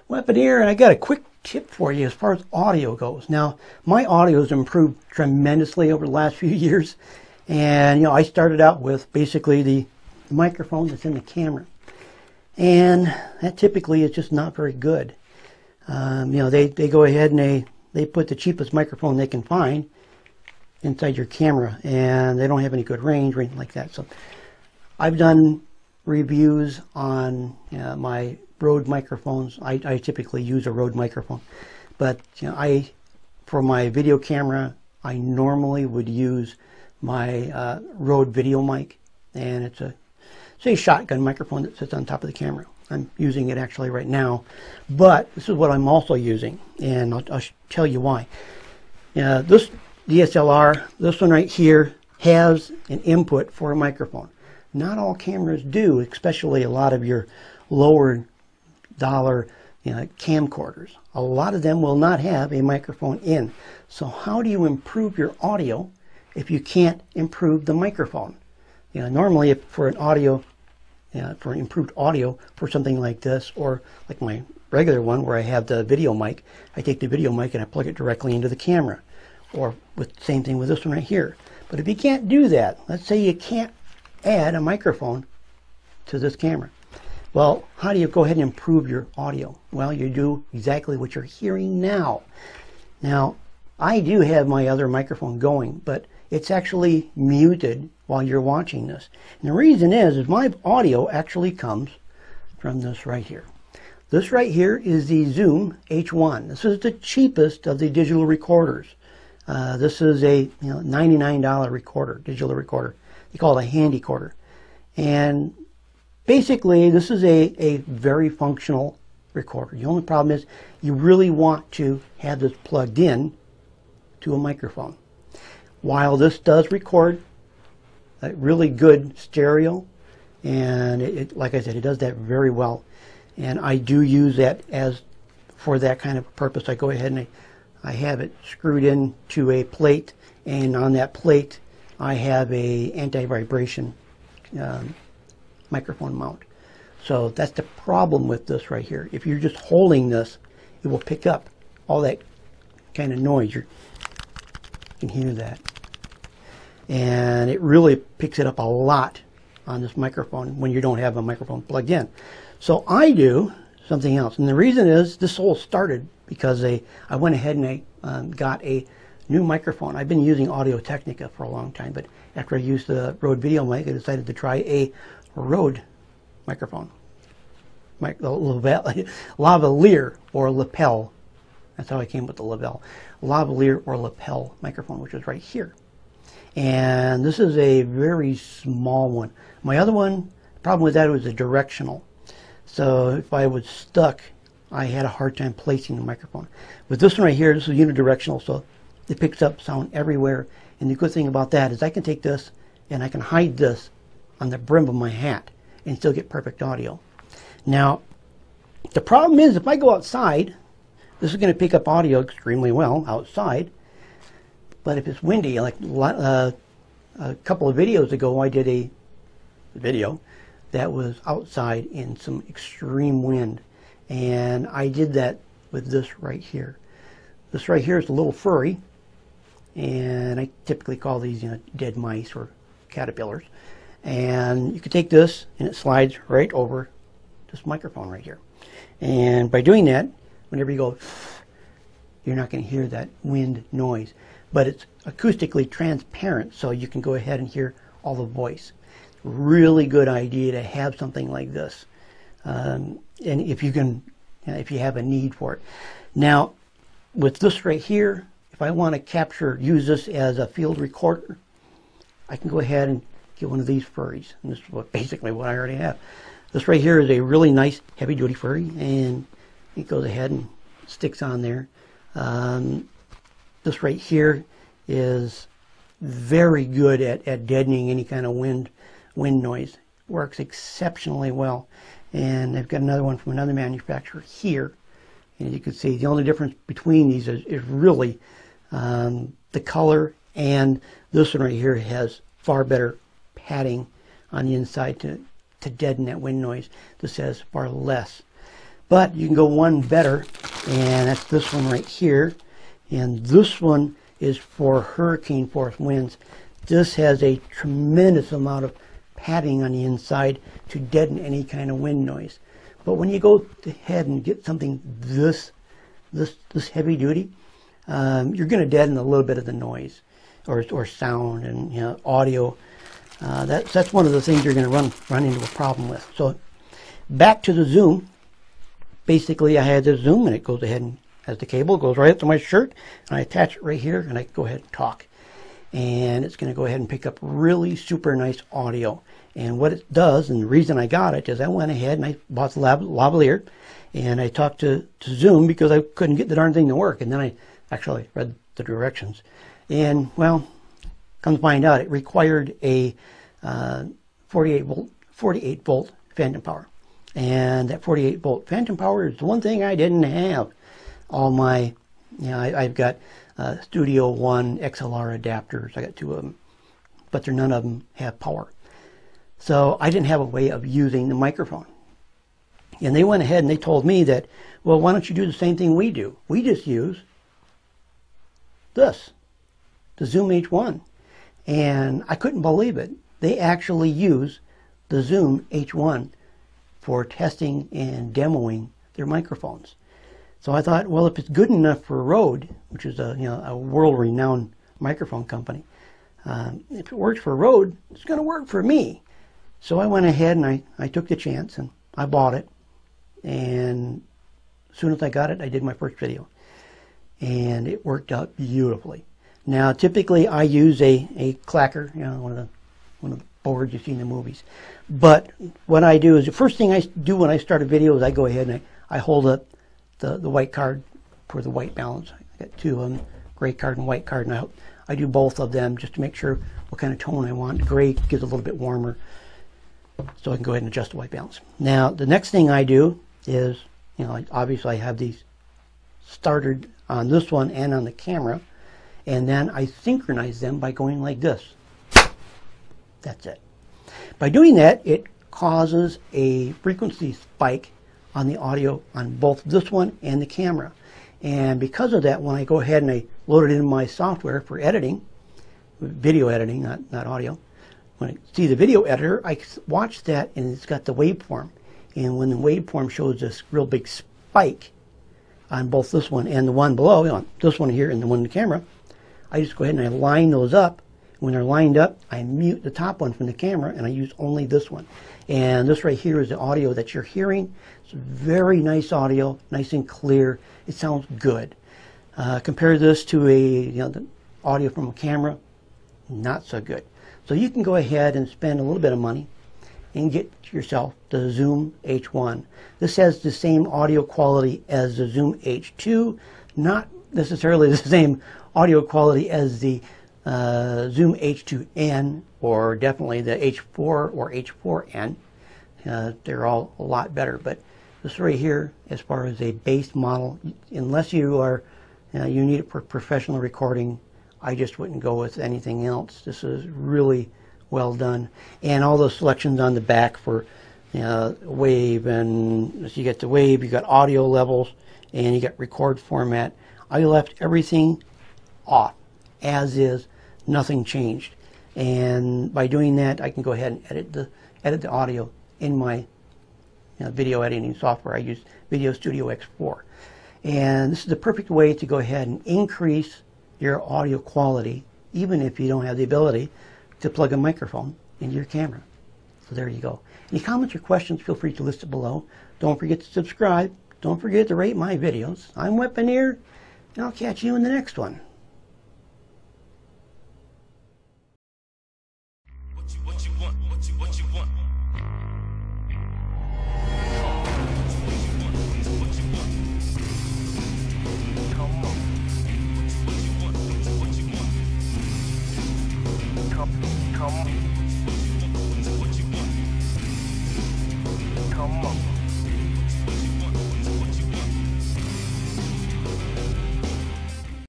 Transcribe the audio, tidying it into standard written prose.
Weaponeer, and I got a quick tip for you as far as audio goes. Now, my audio has improved tremendously over the last few years, and I started out with basically the microphone that's in the camera, and that typically is just not very good. They go ahead and they put the cheapest microphone they can find inside your camera, and they don't have any good range or anything like that. So I've done reviews on my Rode microphones. I typically use a Rode microphone, but for my video camera, I normally would use my Rode video mic, and it's a shotgun microphone that sits on top of the camera. I'm using it actually right now, but this is what I'm also using, and I'll tell you why. This DSLR, this one right here, has an input for a microphone. Not all cameras do, especially a lot of your lower dollar camcorders. A lot of them will not have a microphone in. So how do you improve your audio if you can't improve the microphone? Normally for improved audio for something like this, or like my regular one where I have the video mic, I take the video mic and I plug it directly into the camera. Or with same thing with this one right here. But if you can't do that, let's say you can't add a microphone to this camera. Well, how do you go ahead and improve your audio? Well, you do exactly what you're hearing now. Now, I do have my other microphone going, but it's actually muted while you're watching this. And the reason is my audio actually comes from this right here. This right here is the Zoom H1. This is the cheapest of the digital recorders. This is a $99 recorder, digital recorder. They call it a handy recorder. And basically, this is a very functional recorder. The only problem is you really want to have this plugged in to a microphone. While this does record a really good stereo, and like I said, it does that very well. And I do use that for that kind of purpose. I go ahead and I have it screwed into a plate, and on that plate I have a anti-vibration microphone mount. So that's the problem with this right here. If you're just holding this, it will pick up all that kind of noise. You can hear that. And it really picks it up a lot on this microphone when you don't have a microphone plugged in. So I do something else. And the reason is this whole started because I went ahead and I got a new microphone. I've been using Audio-Technica for a long time, but after I used the Rode video mic, I decided to try a Rode microphone. Lavalier or lapel. That's how I came with the lapel. Lavalier or lapel microphone, which is right here. And this is a very small one. My other one, the problem with that was a directional. So if I was stuck, I had a hard time placing the microphone. With this one right here, this is unidirectional, so it picks up sound everywhere. And the good thing about that is I can take this and I can hide this on the brim of my hat and still get perfect audio. Now, the problem is if I go outside, this is going to pick up audio extremely well outside. But if it's windy, like a couple of videos ago, I did a video that was outside in some extreme wind. And I did that with this right here. This right here is a little furry, and I typically call these dead mice or caterpillars. And you can take this and it slides right over this microphone right here. And by doing that, whenever you go, you're not going to hear that wind noise. But it's acoustically transparent, so you can go ahead and hear all the voice. Really good idea to have something like this. And if you can, if you have a need for it. Now, with this right here, if I want to use this as a field recorder, I can go ahead and get one of these furries. And this is basically what I already have. This right here is a really nice heavy-duty furry, and it goes ahead and sticks on there. This right here is very good at deadening any kind of wind noise. Works exceptionally well. And I've got another one from another manufacturer here. And you can see the only difference between these is really the color, and this one right here has far better padding on the inside to deaden that wind noise. This has far less. But you can go one better, and that's this one right here. And this one is for hurricane force winds. This has a tremendous amount of padding on the inside to deaden any kind of wind noise. But when you go ahead and get something this heavy duty, you're going to deaden a little bit of the noise or sound and, you know, audio. That's one of the things you're going to run into a problem with. So back to the zoom. Basically, I had this zoom, and it goes ahead and has the cable, goes right up to my shirt, and I attach it right here, and I go ahead and talk. And it's going to go ahead and pick up really super nice audio. And what it does, and the reason I got it, is I went ahead and I bought the lavalier, and I talked to Zoom because I couldn't get the darn thing to work. And then I actually read the directions. And, well, come to find out, it required a 48 volt phantom power. And that 48 volt phantom power is the one thing I didn't have. All my, you know, I've got Studio One XLR adapters. I got 2 of them, but none of them have power. So I didn't have a way of using the microphone. And they went ahead and they told me that, well, why don't you do the same thing we do? We just use this, the Zoom H1. And I couldn't believe it. They actually use the Zoom H1 for testing and demoing their microphones. So I thought, well, if it's good enough for Rode, which is a world-renowned microphone company, if it works for Rode, it's going to work for me. So I went ahead and I took the chance and I bought it. And as soon as I got it, I did my first video, and it worked out beautifully. Now, typically I use a clacker, you know, one of the boards you see in the movies. But what I do is, the first thing I do when I start a video is I go ahead and I hold up the white card for the white balance. I got 2 of them, gray card and white card, and I do both of them just to make sure what kind of tone I want. Gray gives a little bit warmer, so I can go ahead and adjust the white balance. Now, the next thing I do is, you know, obviously I have these started on this one and on the camera, and then I synchronize them by going like this. That's it. By doing that, it causes a frequency spike on the audio on both this one and the camera. And because of that, when I go ahead and I load it in my software for editing, video editing, not audio, when I see the video editor, I watch that, and it's got the waveform. And when the waveform shows this real big spike on both this one and the one below, you know, this one here and the one in the camera, I just go ahead and I line those up. When they're lined up, I mute the top one from the camera, and I use only this one. And this right here is the audio that you're hearing. It's very nice audio, nice and clear. It sounds good. Compare this to the audio from a camera, not so good. So you can go ahead and spend a little bit of money and get yourself the Zoom H1. This has the same audio quality as the Zoom H2, not necessarily the same audio quality as the Zoom H2N, or definitely the H4 or H4N. They're all a lot better, but this right here, as far as a base model, unless you are you need it for professional recording, I just wouldn't go with anything else. This is really well done, and all those selections on the back for wave, and as you get the wave, you got audio levels, and you got record format. I left everything off as is. Nothing changed, and by doing that, I can go ahead and edit the audio in my video editing software. I use Video Studio X4, and this is the perfect way to go ahead and increase your audio quality, even if you don't have the ability to plug a microphone into your camera. So there you go. Any comments or questions, feel free to list it below. Don't forget to subscribe. Don't forget to rate my videos. I'm Weaponeer, and I'll catch you in the next one. What you want? What you want? Come on. What you want? Come on.